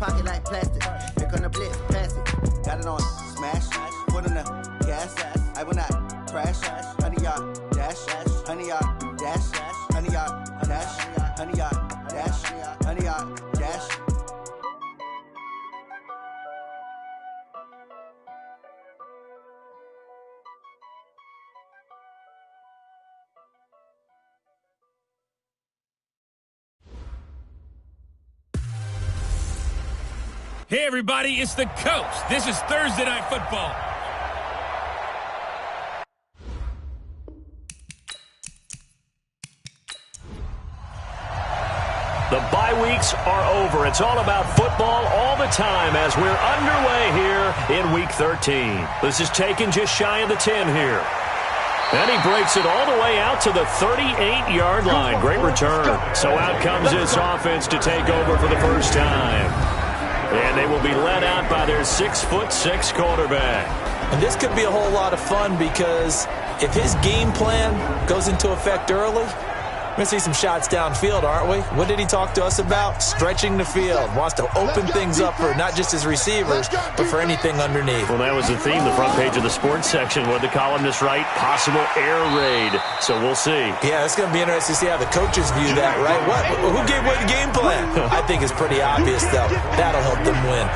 pocket like plastic. Here come the blitz, pass it. Got it on smash, foot on the gas. I will not crash. 100-yard dash, 100-yard dash, 100-yard dash, 100-yard dash, 100-yard dash. Hey, everybody, it's the Coach. This is Thursday Night Football. The bye weeks are over. It's all about football all the time as we're underway here in Week 13. This is taken just shy of the 10 here. And he breaks it all the way out to the 38-yard line. Great return. So out comes this offense to take over for the first time. And they will be led out by their 6'6" quarterback. And this could be a whole lot of fun because if his game plan goes into effect early, we're going to see some shots downfield, aren't we? What did he talk to us about? Stretching the field. Wants to open things up for not just his receivers, but for anything underneath. Well, that was the theme, the front page of the sports section. What did the columnist write? Possible air raid. So we'll see. Yeah, it's going to be interesting to see how the coaches view that, right? Who gave away the game plan? I think it's pretty obvious, though. That'll help them win.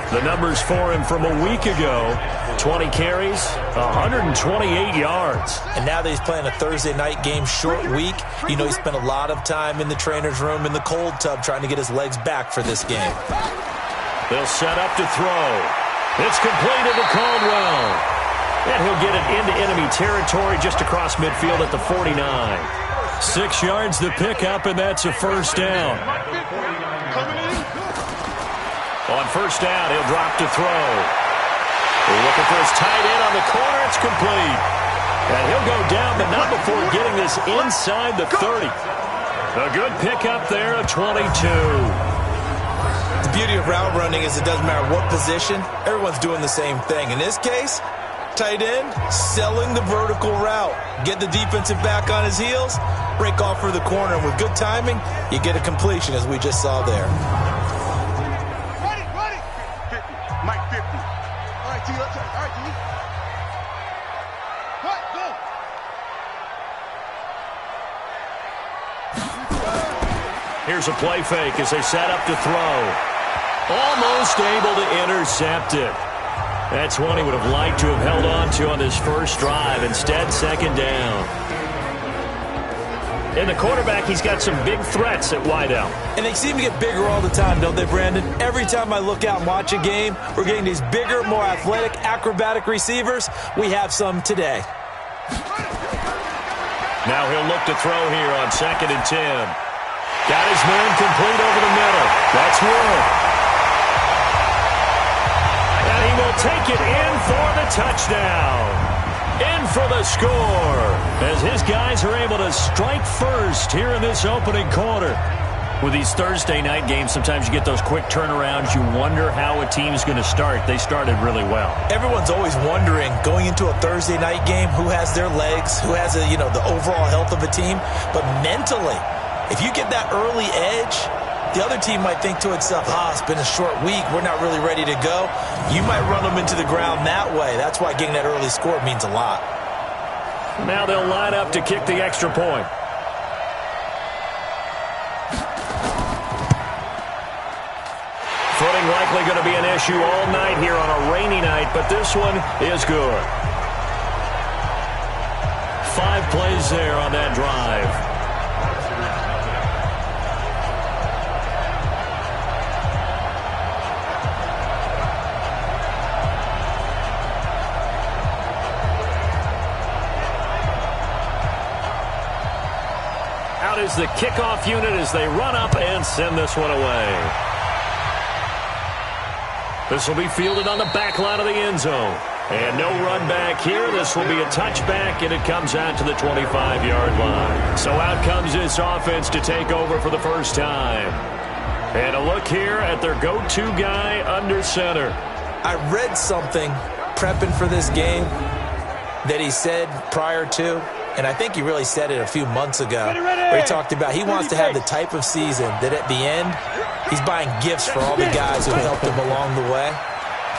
The numbers for him from a week ago: 20 carries, 128 yards. And now that he's playing a Thursday night game, short week, you know he spent a lot of time in the trainer's room in the cold tub trying to get his legs back for this game. They'll set up to throw. It's completed to Caldwell. And he'll get it into enemy territory just across midfield at the 49. 6 yards to pick up, and that's a first down. On first down, he'll drop to throw. We're looking for his tight end on the corner. It's complete. And he'll go down, but not before getting this inside the 30. A good pickup there, a 22. The beauty of route running is it doesn't matter what position. Everyone's doing the same thing. In this case, tight end, selling the vertical route. Get the defensive back on his heels, break off for the corner. And with good timing, you get a completion, as we just saw there. Here's a play fake as they set up to throw. Almost able to intercept it. That's one he would have liked to have held on to on this first drive. Instead, second down. And the quarterback, he's got some big threats at wideout. And they seem to get bigger all the time, don't they, Brandon? Every time I look out and watch a game, we're getting these bigger, more athletic, acrobatic receivers. We have some today. Now he'll look to throw here on 2nd and 10. Got his man complete over the middle. That's one. And he will take it in for the touchdown. In for the score. As his guys are able to strike first here in this opening quarter. With these Thursday night games, sometimes you get those quick turnarounds. You wonder how a team's going to start. They started really well. Everyone's always wondering, going into a Thursday night game, who has their legs, who has the overall health of a team. But mentally, if you get that early edge, the other team might think to itself, it's been a short week. We're not really ready to go. You might run them into the ground that way. That's why getting that early score means a lot. Now they'll line up to kick the extra point. Footing likely going to be an issue all night here on a rainy night, but this one is good. 5 plays there on that drive. Out is the kickoff unit as they run up and send this one away. This will be fielded on the back line of the end zone. And no run back here. This will be a touchback, and it comes out to the 25-yard line. So out comes this offense to take over for the first time. And a look here at their go-to guy under center. I read something prepping for this game that he said prior to, and I think he really said it a few months ago, where he talked about he wants to have the type of season that at the end, He's buying gifts for all the guys who helped him along the way.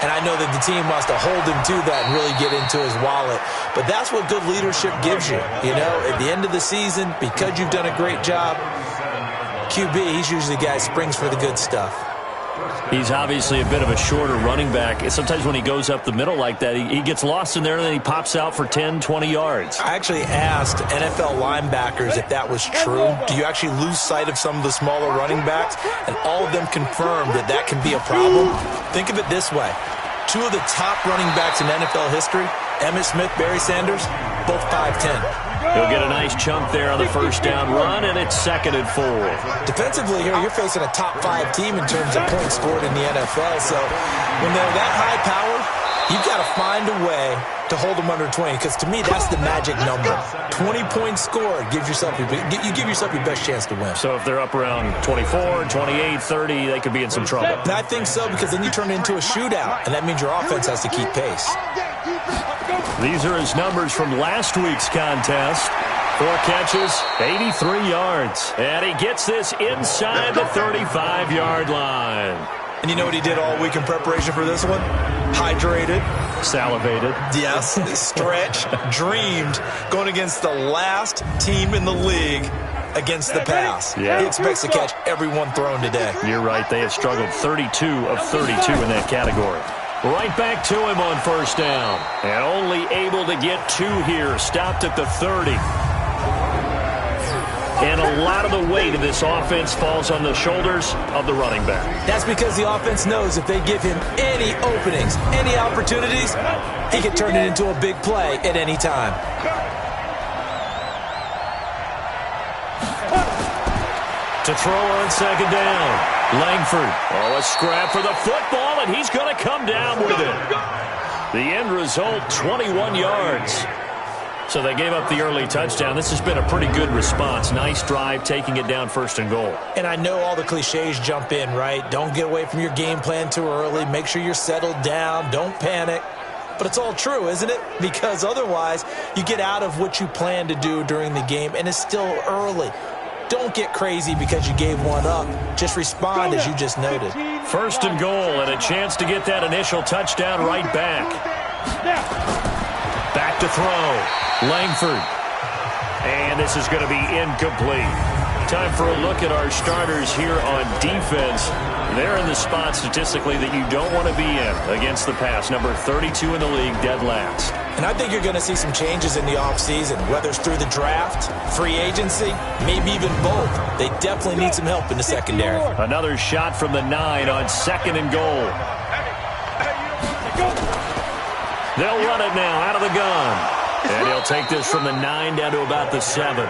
And I know that the team wants to hold him to that and really get into his wallet. But that's what good leadership gives you. You know, at the end of the season, because you've done a great job, QB, he's usually the guy who springs for the good stuff. He's obviously a bit of a shorter running back. Sometimes when he goes up the middle like that, he gets lost in there and then he pops out for 10, 20 yards. I actually asked NFL linebackers if that was true. Do you actually lose sight of some of the smaller running backs? And all of them confirmed that that can be a problem. Think of it this way. Two of the top running backs in NFL history, Emmitt Smith, Barry Sanders, both 5'10". He'll get a nice chunk there on the first down run, and it's 2nd and 4. Defensively here, you're facing a top-5 team in terms of points scored in the NFL. So when they're that high power, you've got to find a way to hold them under 20, because to me, that's the magic number. 20 points scored, you give yourself your best chance to win. So if they're up around 24, 28, 30, they could be in some trouble. And I think so, because then you turn it into a shootout, and that means your offense has to keep pace. These are his numbers from last week's contest. 4 catches, 83 yards. And he gets this inside the 35-yard line. And you know what he did all week in preparation for this one? Hydrated. Salivated. Yes. Stretched. Dreamed. Going against the last team in the league against the pass. Yeah. He expects to catch every one thrown today. You're right. They have struggled 32 of 32 in that category. Right back to him on first down. And only able to get 2 here. Stopped at the 30. And a lot of the weight of this offense falls on the shoulders of the running back. That's because the offense knows if they give him any openings, any opportunities, he can turn it into a big play at any time. To throw on second down. Langford. Oh, a scrap for the football, and he's going to come down with it. The end result, 21 yards. So they gave up the early touchdown. This has been a pretty good response. Nice drive, taking it down 1st and goal. And I know all the cliches jump in, right? Don't get away from your game plan too early. Make sure you're settled down. Don't panic. But it's all true, isn't it? Because otherwise, you get out of what you plan to do during the game, and it's still early. Don't get crazy because you gave one up. Just respond as you just noted. 1st and goal, and a chance to get that initial touchdown right back. Back to throw. Langford. And this is going to be incomplete. Time for a look at our starters here on defense. They're in the spot statistically that you don't want to be in against the pass. Number 32 in the league, dead last. And I think you're going to see some changes in the offseason, whether it's through the draft, free agency, maybe even both. They definitely need some help in the secondary. Another shot from the 9 on 2nd and goal. They'll run it now out of the gun. And he'll take this from the 9 down to about the 7.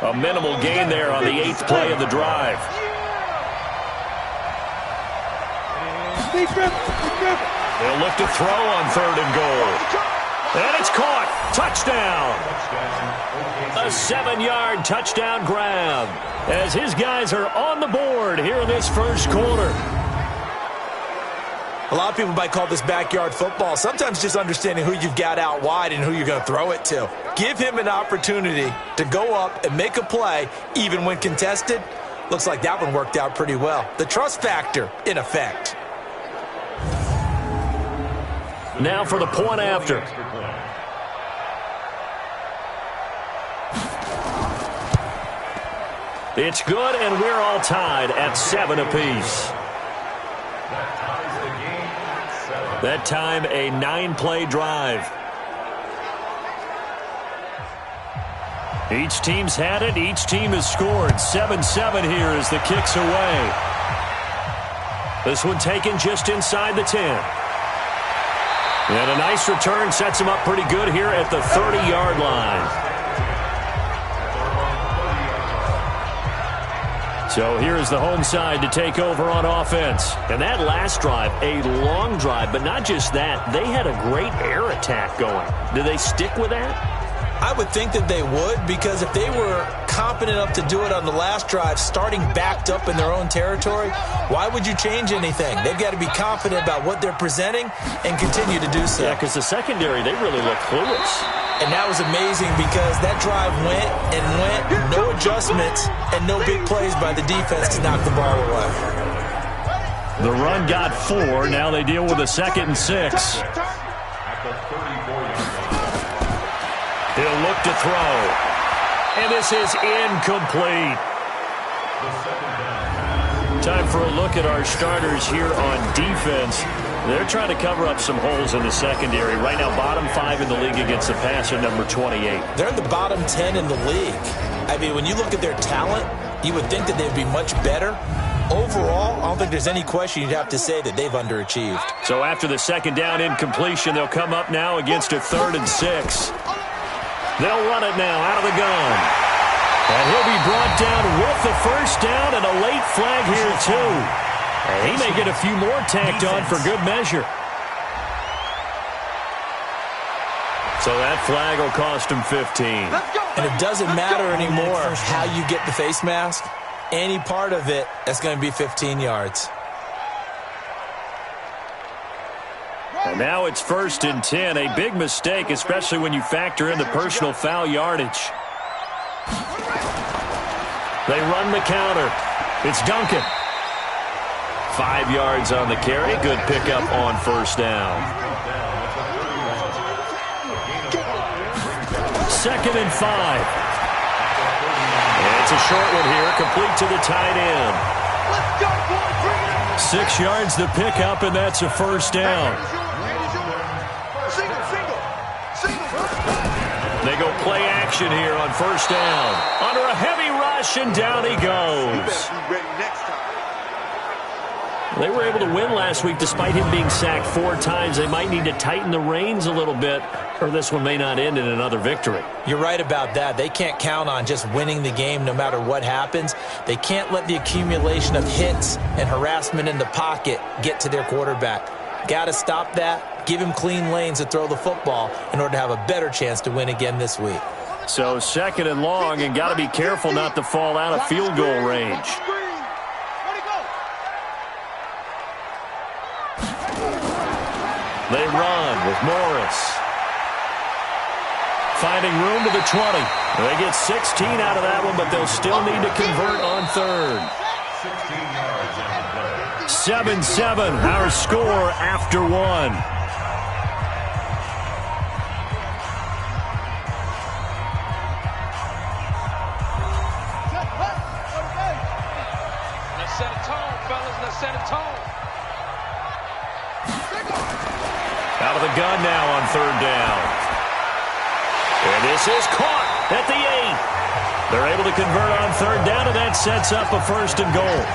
A minimal gain there on the 8th play of the drive. They'll look to throw on 3rd and goal. And it's caught. Touchdown. A 7-yard touchdown grab as his guys are on the board here in this first quarter. A lot of people might call this backyard football. Sometimes just understanding who you've got out wide and who you're going to throw it to. Give him an opportunity to go up and make a play, even when contested. Looks like that one worked out pretty well. The trust factor in effect. Now for the point after. It's good, and we're all tied at 7 apiece. That time, a 9-play drive. Each team's had it. Each team has scored. 7-7 here as the kick's away. This one taken just inside the 10. And a nice return sets him up pretty good here at the 30-yard line. So here's the home side to take over on offense. And that last drive, a long drive, but not just that. They had a great air attack going. Do they stick with that? I would think that they would, because if they were competent enough to do it on the last drive, starting backed up in their own territory, why would you change anything? They've got to be confident about what they're presenting and continue to do so. Yeah, because the secondary, they really look clueless. And that was amazing because that drive went and went, no adjustments, and no big plays by the defense to knock the ball away. The run got 4. Now they deal with a 2nd and 6. He'll look to throw. And this is incomplete. Time for a look at our starters here on defense. They're trying to cover up some holes in the secondary. Right now, bottom 5 in the league against the passer, number 28. They're in the bottom 10 in the league. I mean, when you look at their talent, you would think that they'd be much better. Overall, I don't think there's any question you'd have to say that they've underachieved. So after the 2nd down incompletion, they'll come up now against a 3rd and 6. They'll run it now out of the gun. And he'll be brought down with the 1st down and a late flag here, too. And he may get a few more tacked on for good measure. So that flag will cost him 15. And it doesn't matter anymore how you get the face mask. Any part of it, that's going to be 15 yards. And now it's 1st and 10. A big mistake, especially when you factor in the personal foul yardage. They run the counter. It's Duncan. 5 yards on the carry. Good pickup on 1st down. 2nd and 5. And it's a short one here, complete to the tight end. 6 yards the pickup, and that's a 1st down. They go play action here on 1st down. Under a heavy rush, and down he goes. They were able to win last week despite him being sacked 4 times. They might need to tighten the reins a little bit, or this one may not end in another victory. You're right about that. They can't count on just winning the game no matter what happens. They can't let the accumulation of hits and harassment in the pocket get to their quarterback. Got to stop that, give him clean lanes to throw the football in order to have a better chance to win again this week. So 2nd and long, and got to be careful not to fall out of field goal range. They run with Morris. Finding room to the 20. They get 16 out of that one, but they'll still need to convert on 3rd. 7-7, our score after 1. Let's set a tone, fellas. Let's set a tone. Out of the gun now on 3rd down. And this is caught at the 8. They're able to convert on 3rd down, and that sets up a 1st and goal.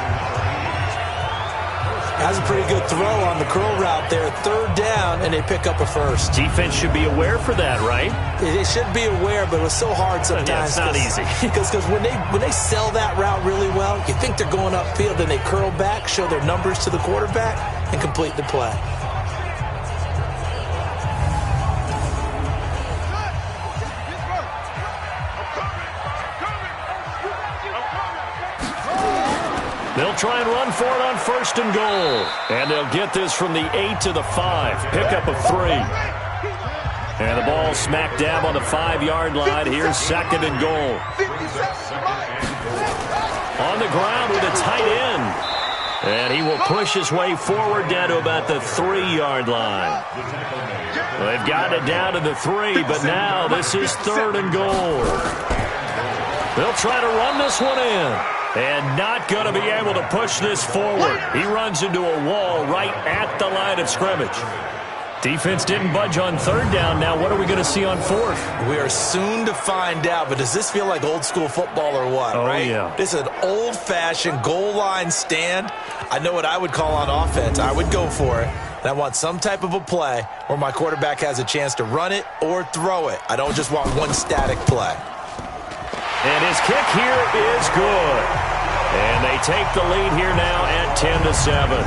That's a pretty good throw on the curl route there. 3rd down, and they pick up a 1st. Defense should be aware for that, right? They should be aware, but it was so hard sometimes. Yeah, it's not easy. Because when they sell that route really well, you think they're going upfield, then they curl back, show their numbers to the quarterback, and complete the play. They'll try and run for it on 1st and goal. And they'll get this from the 8 to the 5. Pickup of 3. And the ball smack dab on the 5-yard line. Here's 2nd and goal. On the ground with a tight end. And he will push his way forward down to about the 3-yard line. They've got it down to the 3, but now this is 3rd and goal. They'll try to run this one in. And not going to be able to push this forward. He runs into a wall right at the line of scrimmage. Defense didn't budge on 3rd down. Now what are we going to see on 4th? We are soon to find out, but does this feel like old school football or what? Oh, right? Yeah. This is an old-fashioned goal line stand. I know what I would call on offense. I would go for it. And I want some type of a play where my quarterback has a chance to run it or throw it. I don't just want one static play. And his kick here is good. And they take the lead here now at 10-7.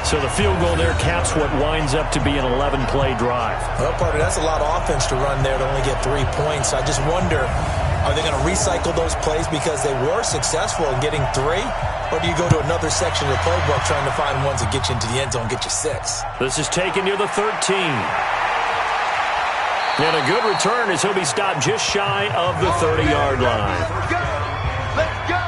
So the field goal there caps what winds up to be an 11-play drive. Well, partner, that's a lot of offense to run there to only get 3 points. I just wonder, are they going to recycle those plays because they were successful in getting 3? Or do you go to another section of the playbook trying to find ones that get you into the end zone, get you 6? This is taken near the 13. And a good return as he'll be stopped just shy of the 30-yard line. Let's go.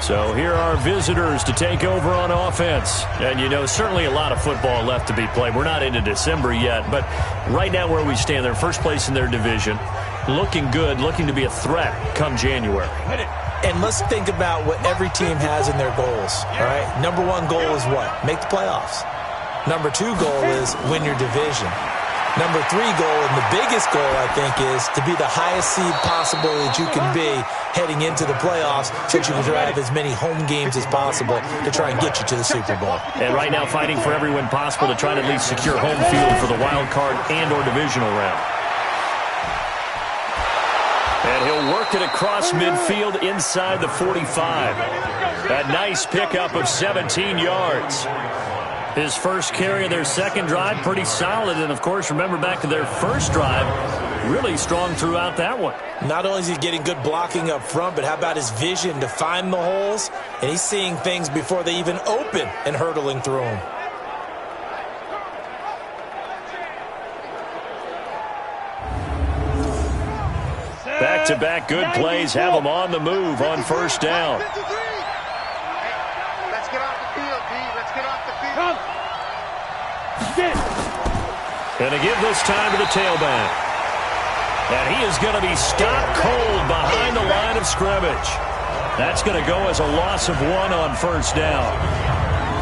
So here are visitors to take over on offense. And, you know, certainly a lot of football left to be played. We're not into December yet, but right now where we stand, they're first place in their division. Looking good, looking to be a threat come January. And let's think about what every team has in their goals, all right? Number 1 goal is what? Make the playoffs. Number 2 goal is win your division. Number 3 goal, and the biggest goal, I think, is to be the highest seed possible that you can be heading into the playoffs so that you can drive as many home games as possible to try and get you to the Super Bowl. And right now fighting for every win possible to try to at least secure home field for the wild card and or divisional round. And he'll work it across midfield inside the 45. A nice pickup of 17 yards. His first carry of their second drive, pretty solid. And, of course, remember back to their first drive, really strong throughout that one. Not only is he getting good blocking up front, but how about his vision to find the holes? And he's seeing things before they even open and hurdling through them. Back-to-back good plays have them on the move on first down. Let's get off the field, D. Let's get off the field. And to give this time to the tailback. And he is going to be stopped cold behind the line of scrimmage. That's going to go as a loss of 1 on first down.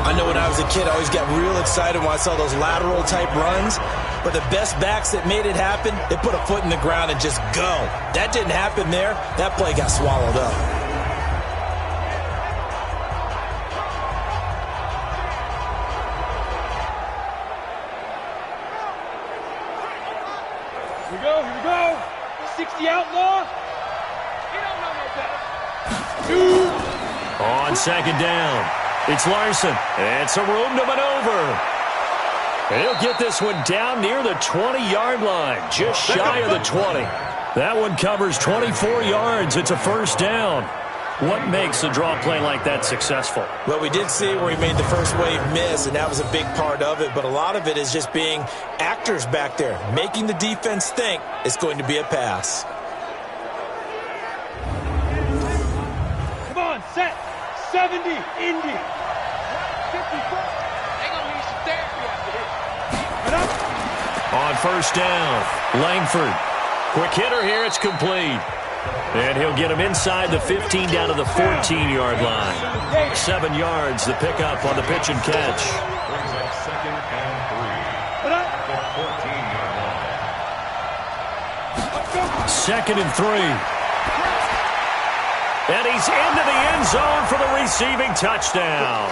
I know when I was a kid, I always got real excited when I saw those lateral-type runs. But the best backs that made it happen, they put a foot in the ground and just go. That didn't happen there. That play got swallowed up. Here we go, here we go. 60 outlaw. He don't know no better. On second down, it's Larson. And some room to maneuver. And he'll get this one down near the 20-yard line, just shy of the 20. That one covers 24 yards. It's a first down. What makes a draw play like that successful? Well, we did see where he made the first wave miss, and that was a big part of it. But a lot of it is just being actors back there, making the defense think it's going to be a pass. Come on, set. 70, Indy. 54. On first down, Langford. Quick hitter here, it's complete. And he'll get him inside the 15 down to the 14-yard line. 7 yards, the pickup on the pitch and catch. Second and 3. And he's into the end zone for the receiving touchdown.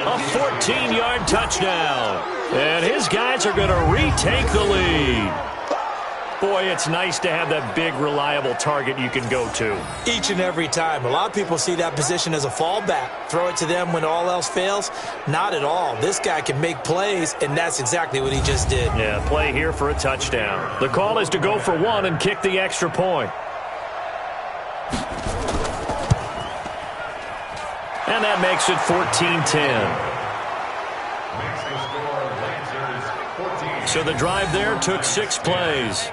A 14-yard touchdown. And his guys are going to retake the lead. Boy, it's nice to have that big, reliable target you can go to. Each and every time. A lot of people see that position as a fallback. Throw it to them when all else fails. Not at all. This guy can make plays, and that's exactly what he just did. Yeah, play here for a touchdown. The call is to go for 1 and kick the extra point. And that makes it 14-10. So the drive there took 6 plays.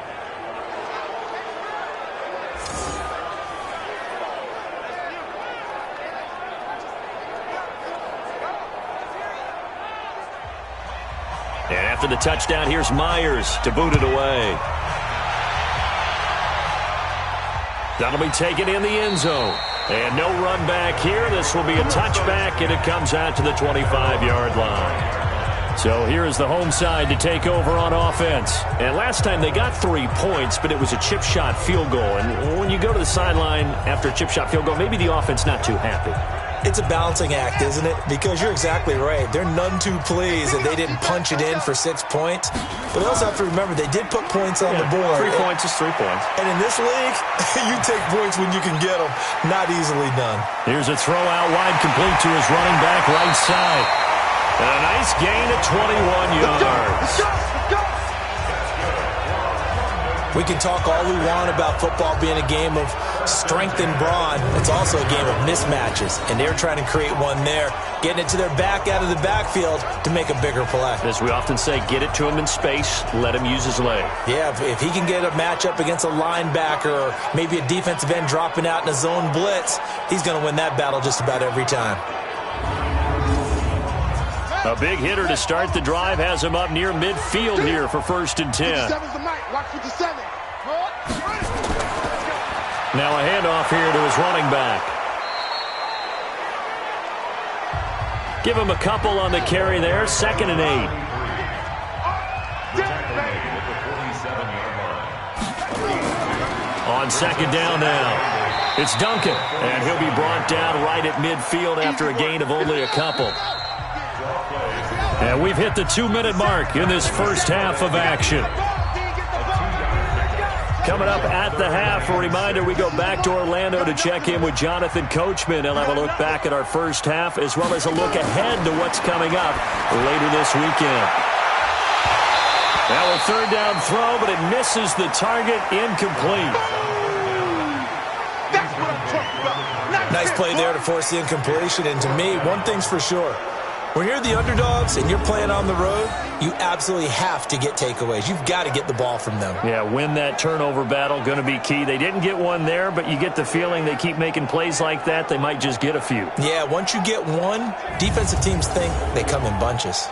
And after the touchdown, here's Myers to boot it away. That'll be taken in the end zone. And no run back here. This will be a touchback, and it comes out to the 25-yard line. So here is the home side to take over on offense. And last time they got 3 points, but it was a chip shot field goal. And when you go to the sideline after a chip shot field goal, maybe the offense not too happy. It's a balancing act, isn't it? Because you're exactly right. They're none too pleased that they didn't punch it in for 6 points. But they also have to remember they did put points on the board. 3 points is 3 points. And in this league, you take points when you can get them. Not easily done. Here's a throw out wide, complete to his running back right side. And a nice gain of 21 yards. We can talk all we want about football being a game of strength and brawn. It's also a game of mismatches, and they're trying to create one there, getting it to their back out of the backfield to make a bigger play. As we often say, get it to him in space, let him use his leg. Yeah, if he can get a matchup against a linebacker or maybe a defensive end dropping out in a zone blitz, he's going to win that battle just about every time. A big hitter to start the drive has him up near midfield here for 1st and 10. Now a handoff here to his running back. Give him a couple on the carry there. 2nd and 8. On 2nd down now. It's Duncan, and he'll be brought down right at midfield after a gain of only a couple. And we've hit the 2-minute mark in this first half of action. Coming up at the half, a reminder, we go back to Orlando to check in with Jonathan Coachman. He'll have a look back at our first half as well as a look ahead to what's coming up later this weekend. Now a 3rd down throw, but it misses the target, incomplete. That's what I'm talking about. Nice play there to force the incompletion, and to me, one thing's for sure. When you're the underdogs and you're playing on the road, you absolutely have to get takeaways. You've got to get the ball from them. Yeah, win that turnover battle, going to be key. They didn't get one there, but you get the feeling they keep making plays like that, they might just get a few. Yeah, once you get one, defensive teams think they come in bunches.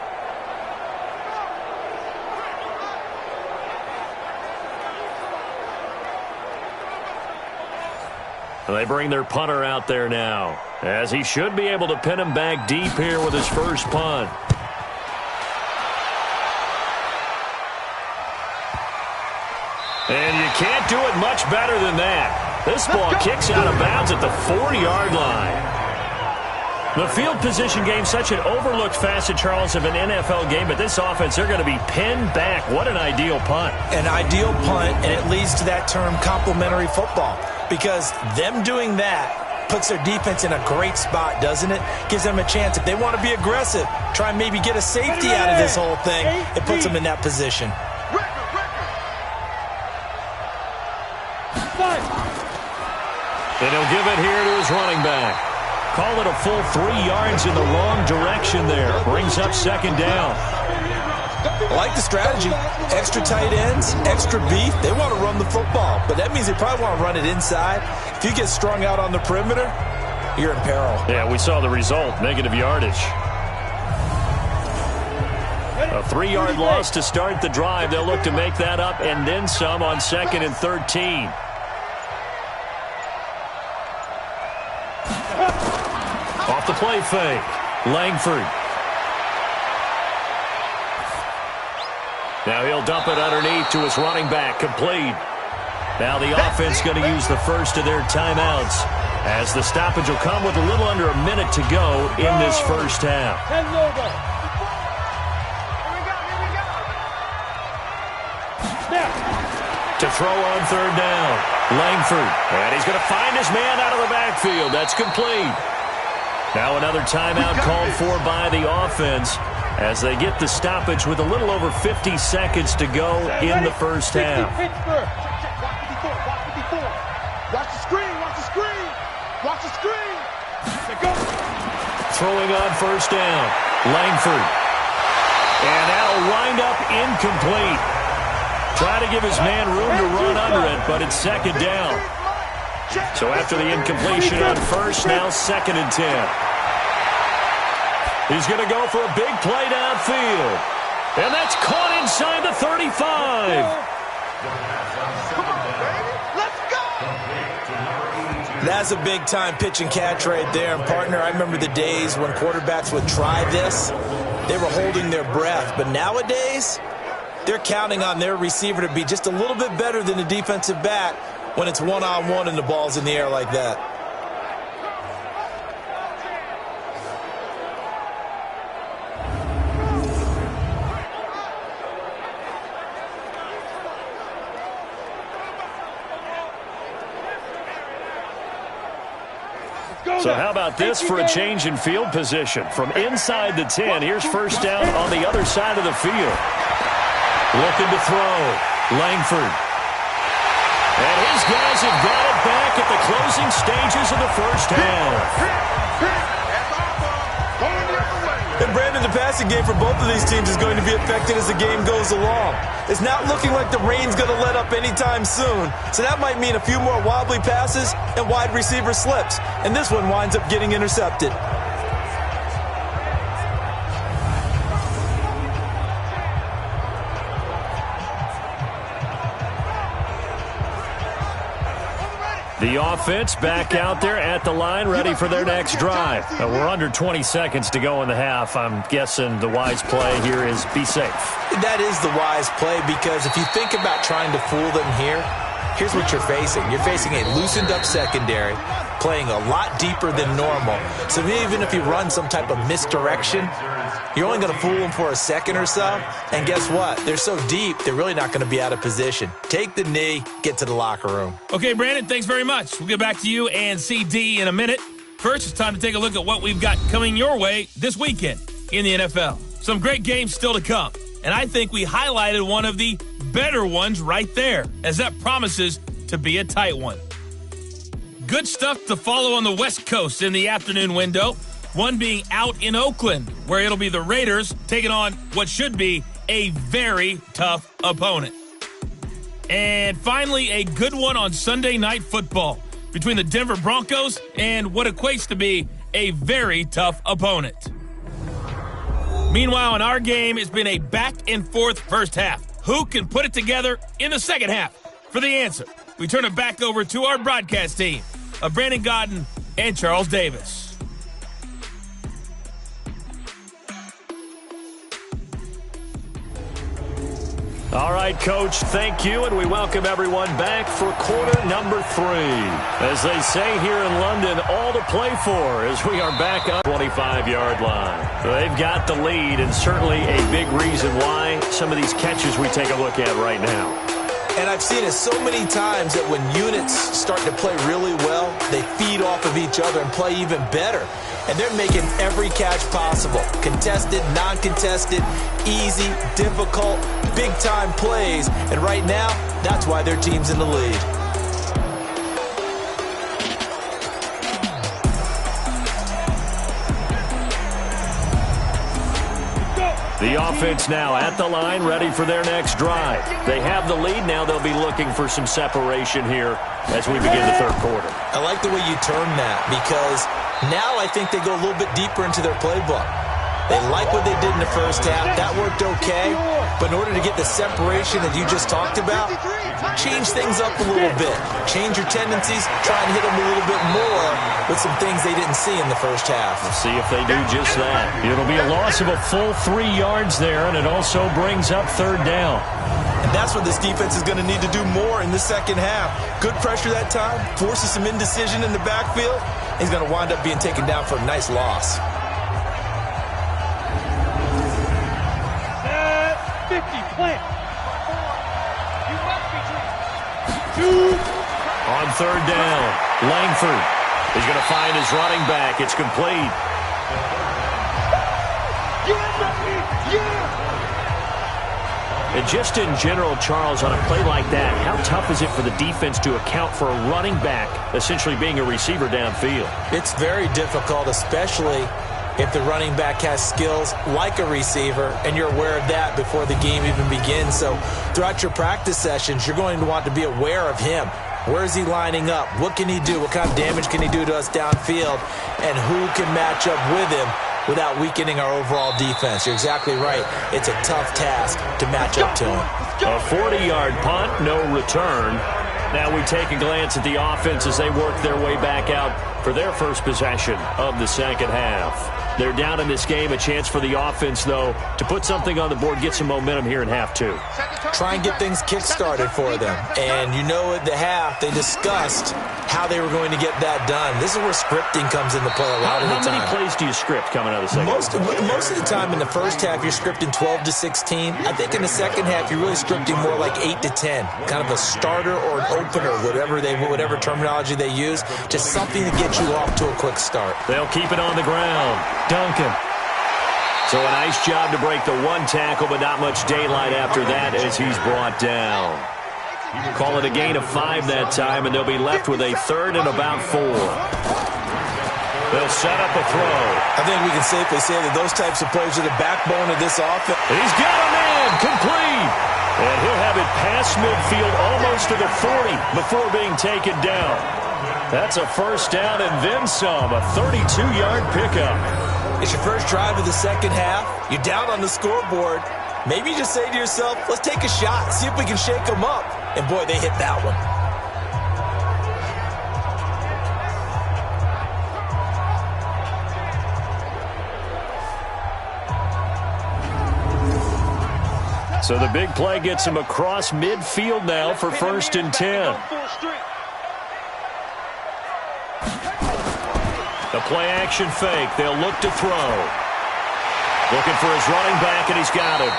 They bring their punter out there now, as he should be able to pin him back deep here with his first punt. And you can't do it much better than that. This ball kicks out of bounds at the 4-yard line. The field position game, such an overlooked facet, Charles, of an NFL game, but this offense, they're going to be pinned back. What an ideal punt. An ideal punt, and it leads to that term complementary football. Because them doing that puts their defense in a great spot, doesn't it? Gives them a chance. If they want to be aggressive, try and maybe get a safety out of this whole thing, it puts them in that position. And he'll give it here to his running back. Call it a full 3 yards in the wrong direction there. Brings up 2nd down. I like the strategy. Extra tight ends, extra beef. They want to run the football, but that means they probably want to run it inside. If you get strung out on the perimeter, you're in peril. Yeah, we saw the result, negative yardage. A 3-yard loss to start the drive. They'll look to make that up and then some on 2nd and 13. Off the play fake. Langford. Now he'll dump it underneath to his running back, complete. Now the offense going to use the first of their timeouts, as the stoppage will come with a little under a minute to go in this first half. To throw on 3rd down, Langford. And he's going to find his man out of the backfield. That's complete. Now another timeout called for by the offense, as they get the stoppage with a little over 50 seconds to go in the first half. Watch the screen, watch the screen, watch the screen. Throwing on 1st down, Langford. And that'll wind up incomplete. Try to give his man room to run under it, but it's 2nd down. So after the incompletion on 1st, now 2nd and 10. He's going to go for a big play downfield. And that's caught inside the 35. Come on, baby. Let's go. That's a big-time pitch and catch right there. And, partner, I remember the days when quarterbacks would try this. They were holding their breath. But nowadays, they're counting on their receiver to be just a little bit better than the defensive back when it's one-on-one and the ball's in the air like that. So how about this for a change in field position? From inside the 10, here's first down on the other side of the field. Looking to throw. Langford. And his guys have got it back at the closing stages of the first half. And Brandon, the passing game for both of these teams is going to be affected as the game goes along. It's not looking like the rain's going to let up anytime soon. So that might mean a few more wobbly passes and wide receiver slips. And this one winds up getting intercepted. The offense back out there at the line, ready for their next drive. We're under 20 seconds to go in the half. I'm guessing the wise play here is be safe. That is the wise play, because if you think about trying to fool them here, here's what you're facing. You're facing a loosened up secondary, playing a lot deeper than normal. So even if you run some type of misdirection, you're only going to fool them for a second or so. And guess what? They're so deep, they're really not going to be out of position. Take the knee, get to the locker room. Okay, Brandon, thanks very much. We'll get back to you and CD in a minute. First, it's time to take a look at what we've got coming your way this weekend in the NFL. Some great games still to come. And I think we highlighted one of the better ones right there, as that promises to be a tight one. Good stuff to follow on the West Coast in the afternoon window. One being out in Oakland, where it'll be the Raiders taking on what should be a very tough opponent. And finally, a good one on Sunday Night Football between the Denver Broncos and what equates to be a very tough opponent. Meanwhile, in our game, it's been a back-and-forth first half. Who can put it together in the second half? For the answer, we turn it back over to our broadcast team of Brandon Godden and Charles Davis. All right, Coach, thank you, and we welcome everyone back for quarter number 3. As they say here in London, all to play for as we are back on the 25-yard line. They've got the lead, and certainly a big reason why some of these catches we take a look at right now. And I've seen it so many times that when units start to play really well, they feed off of each other and play even better. And they're making every catch possible. Contested, non-contested, easy, difficult, big-time plays. And right now, that's why their team's in the lead. The offense now at the line, ready for their next drive. They have the lead. Now they'll be looking for some separation here as we begin the third quarter. I like the way you term that, because now I think they go a little bit deeper into their playbook. They like what they did in the first half. That worked okay. But in order to get the separation that you just talked about, change things up a little bit. Change your tendencies. Try and hit them a little bit more with some things they didn't see in the first half. We'll see if they do just that. It'll be a loss of a full 3 yards there, and it also brings up third down. And that's what this defense is going to need to do more in the second half. Good pressure that time, forces some indecision in the backfield. He's going to wind up being taken down for a nice loss. 50, plant. You must be 2. On third down, Langford is going to find his running back. It's complete. And just in general, Charles, on a play like that, how tough is it for the defense to account for a running back essentially being a receiver downfield? It's very difficult, especially if the running back has skills like a receiver, and you're aware of that before the game even begins. So throughout your practice sessions, you're going to want to be aware of him. Where is he lining up? What can he do? What kind of damage can he do to us downfield? And who can match up with him without weakening our overall defense? You're exactly right. It's a tough task to match up to him. A 40-yard punt, no return. Now we take a glance at the offense as they work their way back out for their first possession of the second half. They're down in this game. A chance for the offense, though, to put something on the board, get some momentum here in half two. Try and get things kick-started for them. And you know at the half, they discussed how they were going to get that done. This is where scripting comes into play a lot of the time. How many plays do you script coming out of the second? Most of the time in the first half, you're scripting 12 to 16. I think in the second half, you're really scripting more like 8 to 10. Kind of a starter or an opener, whatever terminology they use. Just something to get you off to a quick start. They'll keep it on the ground. Duncan. So a nice job to break the one tackle, but not much daylight after that as he's brought down. Call it a gain of 5 that time, and they'll be left with a third and about 4. They'll set up a throw. I think we can safely say that those types of plays are the backbone of this offense. He's got a man, complete. And he'll have it past midfield almost to the 40 before being taken down. That's a first down and then some, a 32-yard pickup. It's your first drive of the second half. You're down on the scoreboard. Maybe you just say to yourself, let's take a shot, see if we can shake them up. And, boy, they hit that one. So the big play gets him across midfield now for 1st and 10. The play-action fake. They'll look to throw. Looking for his running back, and he's got it.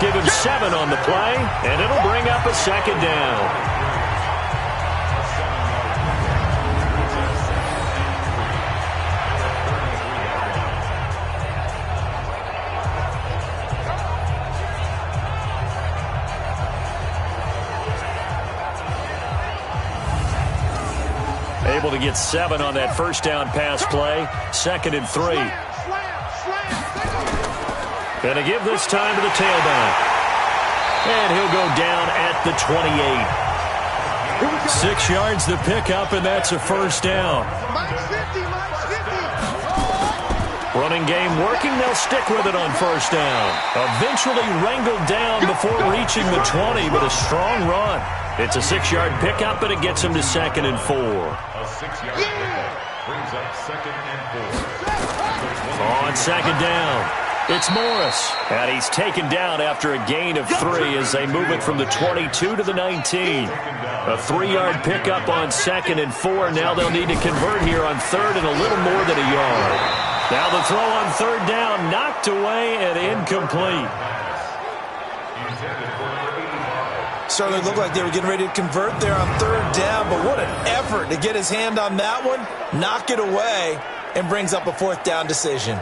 Give him 7 on the play, and it'll bring up a second down. Able to get 7 on that first down pass play. 2nd and 3. Going to give this time to the tailback. And he'll go down at the 28. 6 yards the pickup, and that's a first down. Running game working. They'll stick with it on first down. Eventually wrangled down before reaching the 20, but a strong run. It's a 6-yard pickup, but it gets him to 2nd and 4. A 6-yard pickup brings up 2nd and 4. On 2nd down, it's Morris. And he's taken down after a gain of 3 as they move it from the 22 to the 19. A 3-yard pickup on 2nd and 4. Now they'll need to convert here on 3rd and a little more than a yard. Now the throw on 3rd down, knocked away and incomplete. Certainly looked like they were getting ready to convert there on 3rd down, but what an effort to get his hand on that one, knock it away, and brings up a 4th down decision.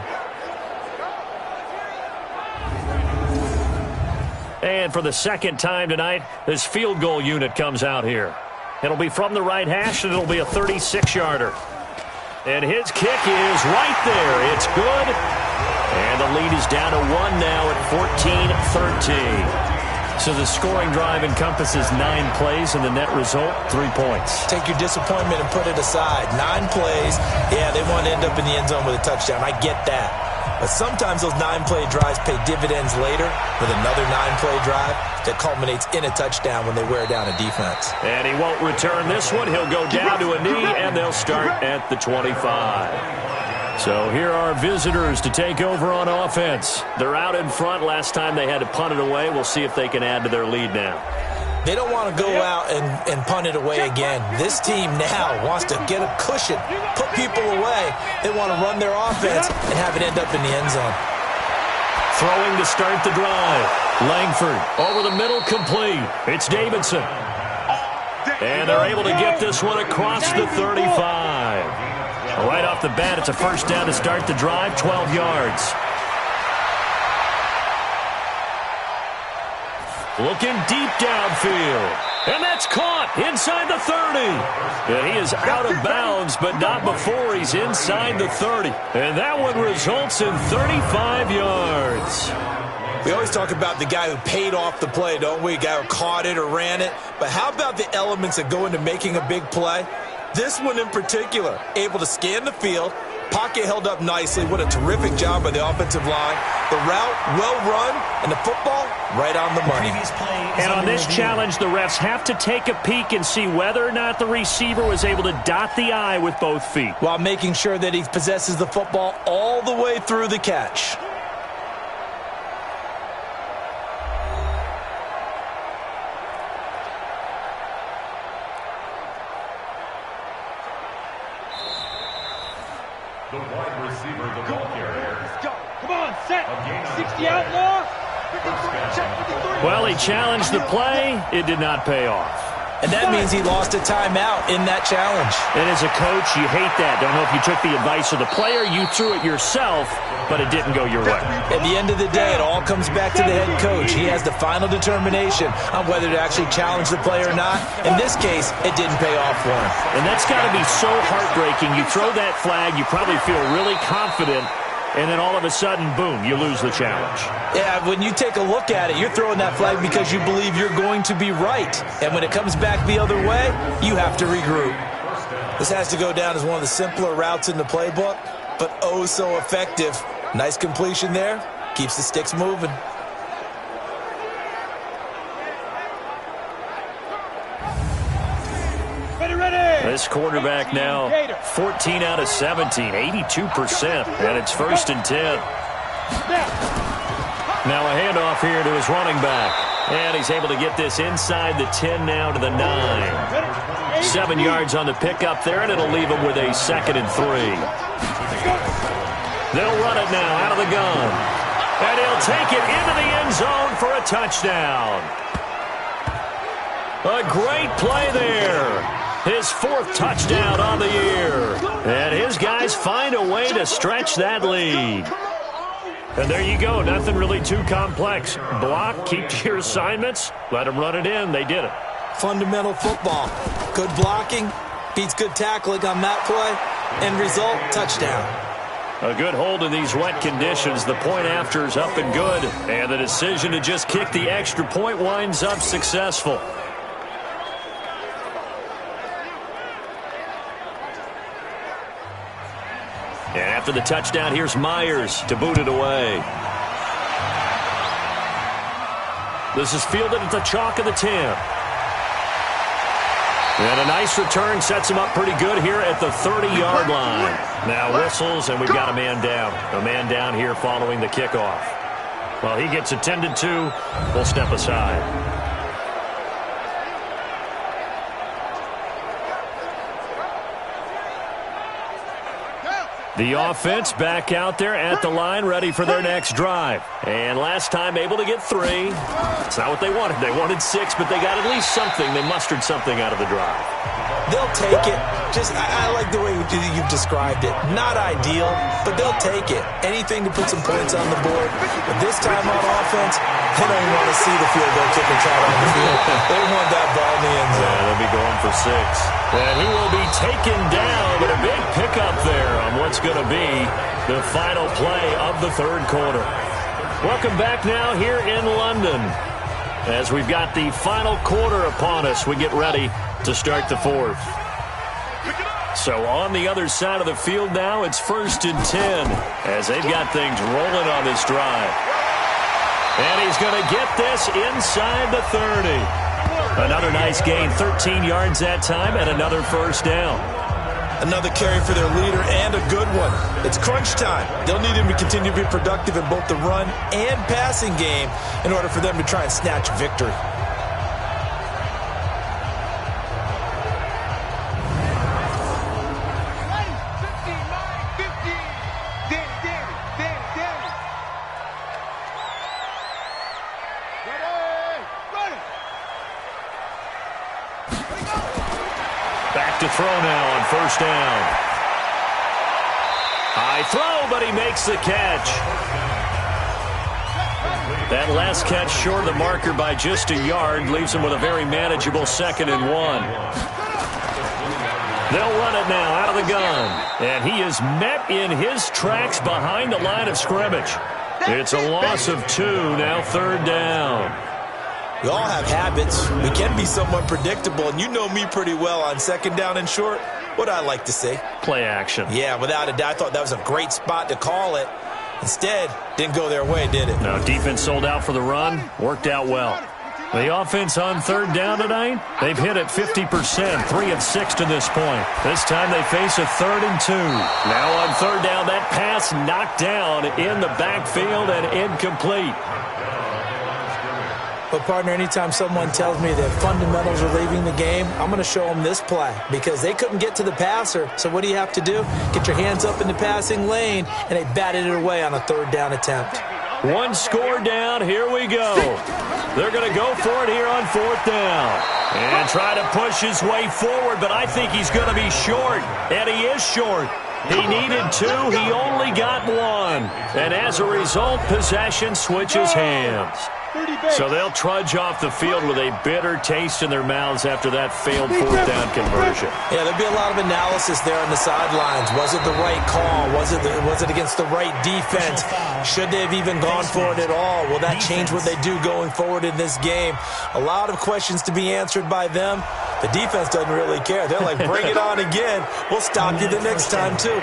And for the second time tonight, this field goal unit comes out here. It'll be from the right hash, and it'll be a 36-yarder. And his kick is right there. It's good. And the lead is down to 1 now at 14-13. So the scoring drive encompasses 9 plays, and the net result, 3 points. Take your disappointment and put it aside. 9 plays, yeah, they want to end up in the end zone with a touchdown. I get that. But sometimes those 9-play drives pay dividends later with another 9-play drive that culminates in a touchdown when they wear down a defense. And he won't return this one. He'll go down to a knee, and they'll start at the 25. So here are visitors to take over on offense. They're out in front. Last time they had to punt it away. We'll see if they can add to their lead now. They don't want to go out and punt it away again. This team now wants to get a cushion, put people away. They want to run their offense and have it end up in the end zone. Throwing to start the drive. Langford over the middle, complete. It's Davidson. And they're able to get this one across the 35. Right off the bat, it's a first down to start the drive, 12 yards. Looking deep downfield. And that's caught inside the 30. And he is out of bounds, but not before he's inside the 30. And that one results in 35 yards. We always talk about the guy who paid off the play, don't we? A guy who caught it or ran it. But how about the elements that go into making a big play? This one in particular, able to scan the field, pocket held up nicely. What a terrific job by the offensive line. The route, well run, and the football right on the money. And on this challenge, the refs have to take a peek and see whether or not the receiver was able to dot the I with both feet, while making sure that he possesses the football all the way through the catch. The wide receiver, the ball carrier. Let's go. Come on, set. 60 outlaw. 53, check 53. Well, he challenged the play. It did not pay off. And that means he lost a timeout in that challenge. And as a coach, you hate that. Don't know if you took the advice of the player. You threw it yourself, but it didn't go your way. At the end of the day, it all comes back to the head coach. He has the final determination on whether to actually challenge the play or not. In this case, it didn't pay off for him. And that's got to be so heartbreaking. You throw that flag, you probably feel really confident, and then all of a sudden, boom, you lose the challenge. Yeah, when you take a look at it, you're throwing that flag because you believe you're going to be right. And when it comes back the other way, you have to regroup. This has to go down as one of the simpler routes in the playbook, but oh so effective. Nice completion there. Keeps the sticks moving. This quarterback now 14 out of 17, 82%, and it's 1st and 10. Now a handoff here to his running back, and he's able to get this inside the 10 now to the 9. 7 yards on the pickup there, and it'll leave him with a 2nd and 3. They'll run it now out of the gun, and he'll take it into the end zone for a touchdown. A great play there. His 4th touchdown on the year. And his guys find a way to stretch that lead. And there you go. Nothing really too complex. Block, keep to your assignments, let them run it in. They did it. Fundamental football. Good blocking beats good tackling on that play. End result, touchdown. A good hold in these wet conditions. The point after is up and good. And the decision to just kick the extra point winds up successful. And after the touchdown, here's Myers to boot it away. This is fielded at the chalk of the 10. And a nice return sets him up pretty good here at the 30-yard line. Now whistles, and we've got a man down. A man down here following the kickoff. Well, he gets attended to. We'll step aside. The offense back out there at the line, ready for their next drive. And last time able to get 3. It's not what they wanted. They wanted 6, but they got at least something. They mustered something out of the drive. They'll take it. I like the way you've described it. Not ideal, but they'll take it. Anything to put some points on the board. But this time on offense, they don't want to see the field goal kicker trot on the field. They want that ball in the end zone. Yeah, they'll be going for 6. And he will be taken down, but a big pickup there on what's going to be the final play of the 3rd quarter. Welcome back now here in London. As we've got the final quarter upon us, we get ready to start the 4th. So on the other side of the field now, it's 1st and 10 as they've got things rolling on this drive. And he's going to get this inside the 30. Another nice gain, 13 yards that time, and another 1st down. Another carry for their leader, and a good one. It's crunch time. They'll need him to continue to be productive in both the run and passing game in order for them to try and snatch victory. To throw now on 1st down. High throw, but he makes the catch. That last catch short of the marker by just a yard leaves him with a very manageable 2nd and 1. They'll run it now out of the gun. And he is met in his tracks behind the line of scrimmage. It's a loss of 2, now 3rd down. We all have habits. We can be somewhat predictable, and you know me pretty well on 2nd down and short. What I like to see. Play action. Yeah, without a doubt. I thought that was a great spot to call it. Instead, didn't go their way, did it? No, defense sold out for the run. Worked out well. The offense on third down tonight, they've hit it 50%, 3 of 6 to this point. This time they face a 3rd and 2. Now on third down, that pass knocked down in the backfield and incomplete. But, partner, anytime someone tells me that fundamentals are leaving the game, I'm going to show them this play because they couldn't get to the passer. So what do you have to do? Get your hands up in the passing lane, and they batted it away on a third down attempt. One score down. Here we go. They're going to go for it here on fourth down. And try to push his way forward, but I think he's going to be short. And he is short. He needed 2. He only got 1. And as a result, possession switches hands. So they'll trudge off the field with a bitter taste in their mouths after that failed fourth down conversion. Yeah, there'll be a lot of analysis there on the sidelines. Was it the right call? Was it against the right defense? Should they have even gone for it at all? Will that change what they do going forward in this game? A lot of questions to be answered by them. The defense doesn't really care. They're like, bring it on again. We'll stop you the next time, too.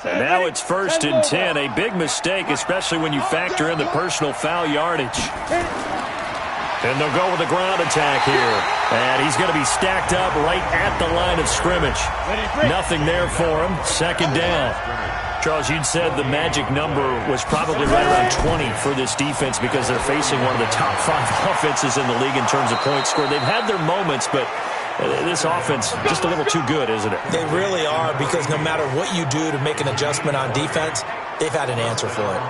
Now it's 1st and 10. A big mistake, especially when you factor in the personal foul yardage. And they'll go with a ground attack here. And he's going to be stacked up right at the line of scrimmage. Nothing there for him. 2nd down. Charles, you'd said the magic number was probably right around 20 for this defense because they're facing one of the top 5 offenses in the league in terms of points scored. They've had their moments, but this offense just a little too good, isn't it? They really are, because no matter what you do to make an adjustment on defense, they've had an answer for it.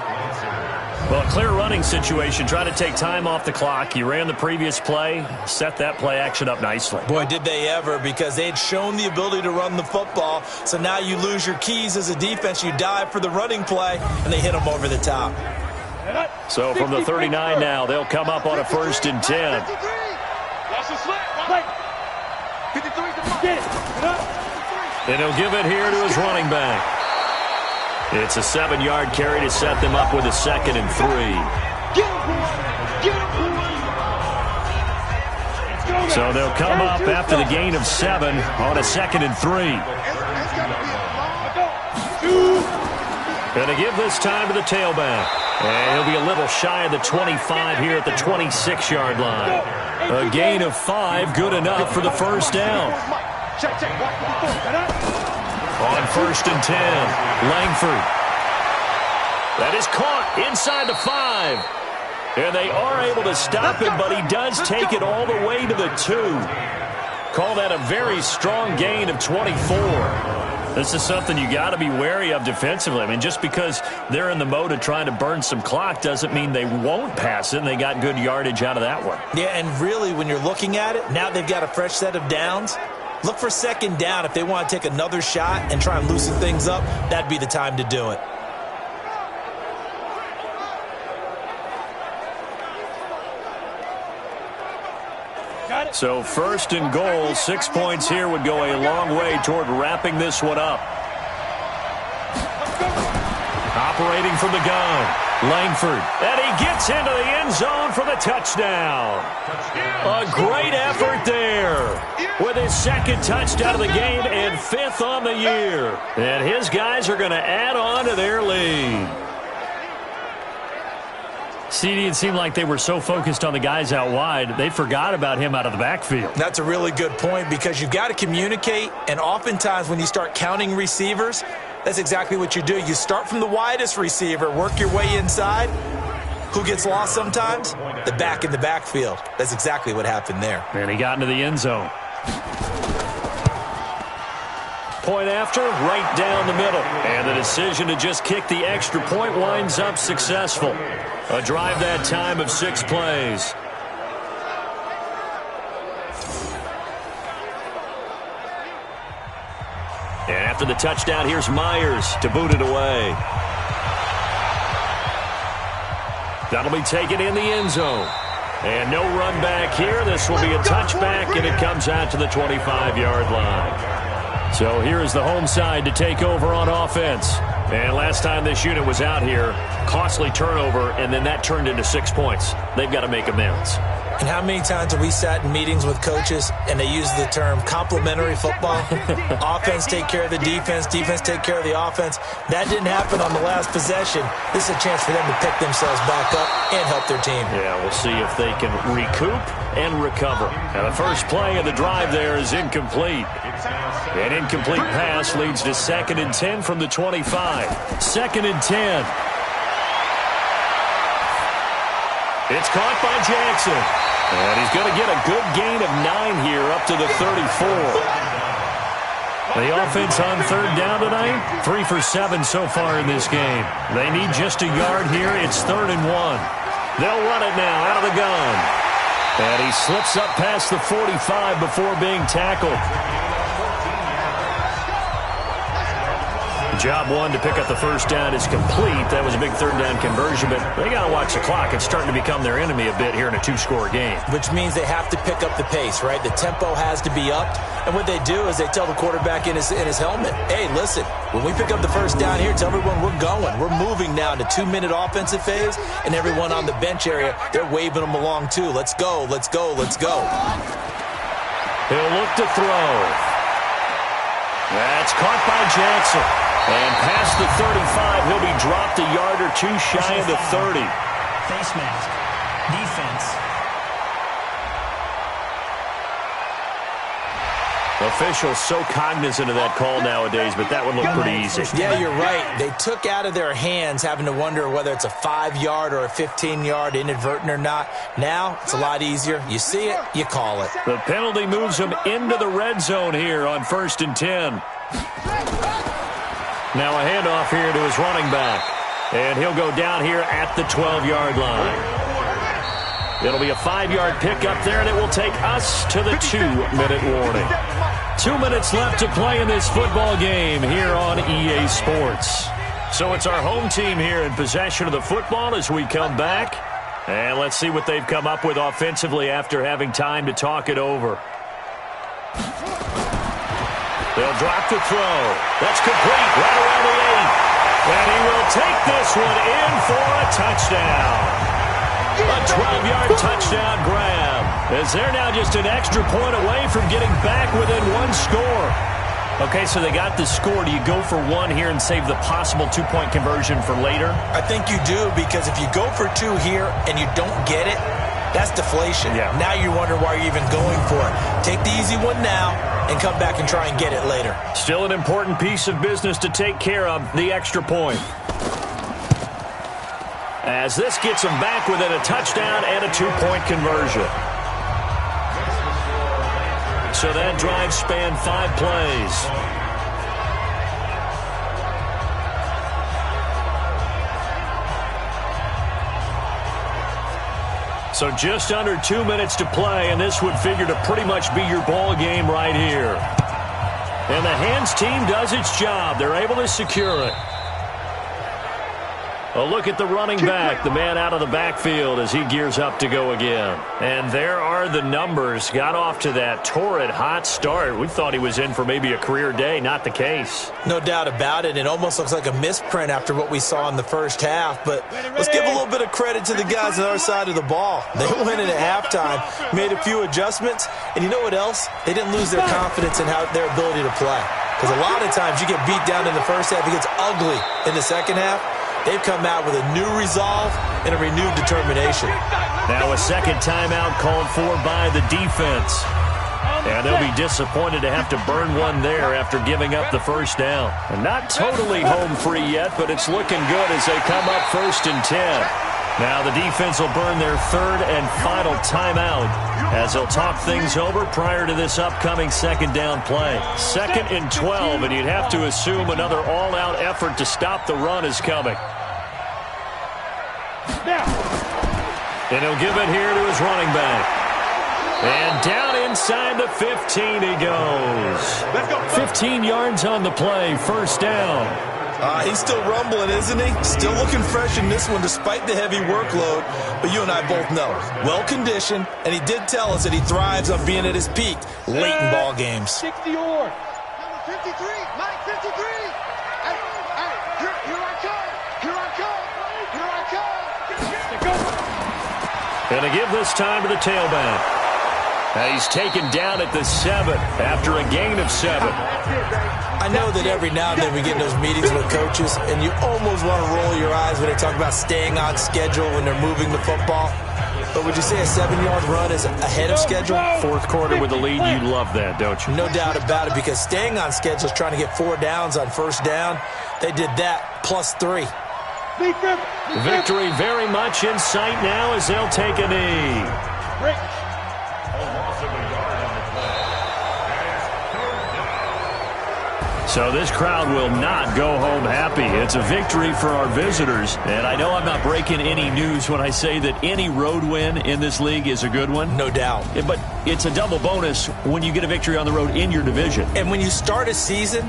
Well, a clear running situation. Try to take time off the clock. You ran the previous play, set that play action up nicely. Boy, did they ever, because they had shown the ability to run the football. So now you lose your keys as a defense. You dive for the running play, and they hit them over the top. So from the 39 now, they'll come up on a 1st and 10. And he'll give it here to his running back. It's a 7-yard carry to set them up with a 2nd and 3. So they'll come up after the gain of 7 on a 2nd and 3. Going to give this time to the tailback. And he'll be a little shy of the 25 here at the 26-yard line. A gain of 5, good enough for the 1st down. On 1st and 10, Langford. That is caught inside the 5. And they are able to stop him, but he does take it all the way to the 2. Call that a very strong gain of 24. This is something you got to be wary of defensively. I mean, just because they're in the mode of trying to burn some clock doesn't mean they won't pass it, and they got good yardage out of that one. Yeah, and really, when you're looking at it, now they've got a fresh set of downs. Look for 2nd down. If they want to take another shot and try and loosen things up, that'd be the time to do it. So 1st and goal, 6 points here would go a long way toward wrapping this one up. Operating from the gun, Langford. And he gets into the end zone for the touchdown. A great effort there with his 2nd touchdown of the game and 5th on the year. And his guys are going to add on to their lead. CD, it seemed like they were so focused on the guys out wide, they forgot about him out of the backfield. That's a really good point, because you've got to communicate, and oftentimes when you start counting receivers, that's exactly what you do. You start from the widest receiver, work your way inside. Who gets lost sometimes? The back in the backfield. That's exactly what happened there. And he got into the end zone. Point after, right down the middle. And the decision to just kick the extra point winds up successful. A drive that time of 6 plays. And after the touchdown, here's Myers to boot it away. That'll be taken in the end zone. And no run back here. This will be a touchback, and it comes out to the 25-yard line. So here's the home side to take over on offense. And last time this unit was out here, costly turnover, and then that turned into 6 points. They've got to make amends. And how many times have we sat in meetings with coaches and they use the term complementary football? Offense take care of the defense, defense take care of the offense. That didn't happen on the last possession. This is a chance for them to pick themselves back up and help their team. Yeah, we'll see if they can recoup and recover. And the first play of the drive there is incomplete. An incomplete pass leads to 2nd and 10 from the 25. 2nd and 10. It's caught by Jackson. And he's going to get a good gain of 9 here up to the 34. The offense on 3rd down tonight, 3 for 7 so far in this game. They need just a yard here. It's 3rd and 1. They'll run it now out of the gun. And he slips up past the 45 before being tackled. Job 1 to pick up the first down is complete. That was a big 3rd down conversion, but they got to watch the clock. It's starting to become their enemy a bit here in a 2-score game. Which means they have to pick up the pace, right? The tempo has to be upped. And what they do is they tell the quarterback in his helmet, hey, listen, when we pick up the first down here, tell everyone we're going. We're moving now to 2-minute offensive phase, and everyone on the bench area, they're waving them along too. Let's go, let's go, let's go. He'll look to throw. That's caught by Jackson. And past the 35, he'll be dropped a yard or 2 shy of the 30. Face mask. Defense. Officials so cognizant of that call nowadays, but that would look pretty easy. Yeah, you're right. They took out of their hands having to wonder whether it's a 5-yard or a 15-yard, inadvertent or not. Now, it's a lot easier. You see it, you call it. The penalty moves them into the red zone here on 1st and 10. Now a handoff here to his running back. And he'll go down here at the 12-yard line. It'll be a 5-yard pickup there, and it will take us to the 2-minute warning. 2 minutes left to play in this football game here on EA Sports. So it's our home team here in possession of the football as we come back. And let's see what they've come up with offensively after having time to talk it over. They'll drop the throw. That's complete right around the 8. And he will take this one in for a touchdown. A 12-yard touchdown grab. As they're now just an extra point away from getting back within 1 score. Okay, so they got the score. Do you go for 1 here and save the possible 2-point conversion for later? I think you do, because if you go for 2 here and you don't get it, that's deflation. Yeah. Now you wonder why you're even going for it. Take the easy one now and come back and try and get it later. Still an important piece of business to take care of, the extra point. As this gets them back within a touchdown and a 2-point conversion. So that drive spanned 5 plays. So just under 2 minutes to play, and this would figure to pretty much be your ball game right here. And the hands team does its job. They're able to secure it. A look at the running back, the man out of the backfield as he gears up to go again. And there are the numbers. Got off to that torrid hot start. We thought he was in for maybe a career day. Not the case. No doubt about it. It almost looks like a misprint after what we saw in the first half. But let's give a little bit of credit to the guys on our side of the ball. They went in at halftime, made a few adjustments. And you know what else? They didn't lose their confidence in their ability to play. Because a lot of times you get beat down in the first half. It gets ugly in the second half. They've come out with a new resolve and a renewed determination. Now a second timeout called for by the defense. And they'll be disappointed to have to burn one there after giving up the first down. And not totally home free yet, but it's looking good as they come up 1st and 10. Now the defense will burn their 3rd and final timeout as they'll talk things over prior to this upcoming 2nd down play. 2nd and 12, and you'd have to assume another all-out effort to stop the run is coming. And he'll give it here to his running back. And down inside the 15 he goes. 15 yards on the play, 1st down. He's still rumbling, isn't he? Still looking fresh in this one despite the heavy workload. But you and I both know, well-conditioned, and he did tell us that he thrives on being at his peak late in ball games. 60 or. Number 53, Mike 53. Hey, And to give this time to the tailback. He's taken down at the 7 after a gain of 7. I know that every now and then we get in those meetings with coaches, and you almost want to roll your eyes when they talk about staying on schedule when they're moving the football. But would you say a 7-yard run is ahead of schedule? Fourth quarter with the lead, you love that, don't you? No doubt about it, because staying on schedule is trying to get 4 downs on first down. They did that plus 3. Victory very much in sight now as they'll take a knee. So this crowd will not go home happy. It's a victory for our visitors. And I know I'm not breaking any news when I say that any road win in this league is a good one. No doubt. But it's a double bonus when you get a victory on the road in your division. And when you start a season,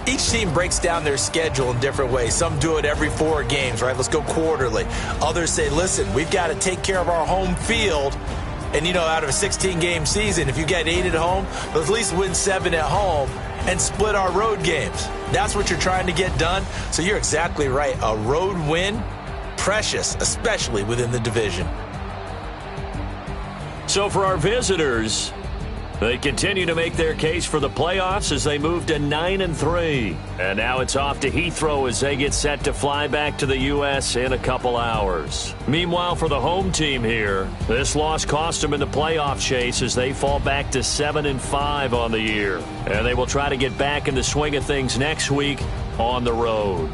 each team breaks down their schedule in different ways. Some do it every 4 games, right? Let's go quarterly. Others say, listen, we've got to take care of our home field. And, out of a 16-game season, if you get 8 at home, let's at least win 7 at home and split our road games. That's what you're trying to get done. So you're exactly right. A road win, precious, especially within the division. So for our visitors, they continue to make their case for the playoffs as they move to 9-3. And now it's off to Heathrow as they get set to fly back to the U.S. in a couple hours. Meanwhile, for the home team here, this loss cost them in the playoff chase as they fall back to 7-5 on the year. And they will try to get back in the swing of things next week on the road.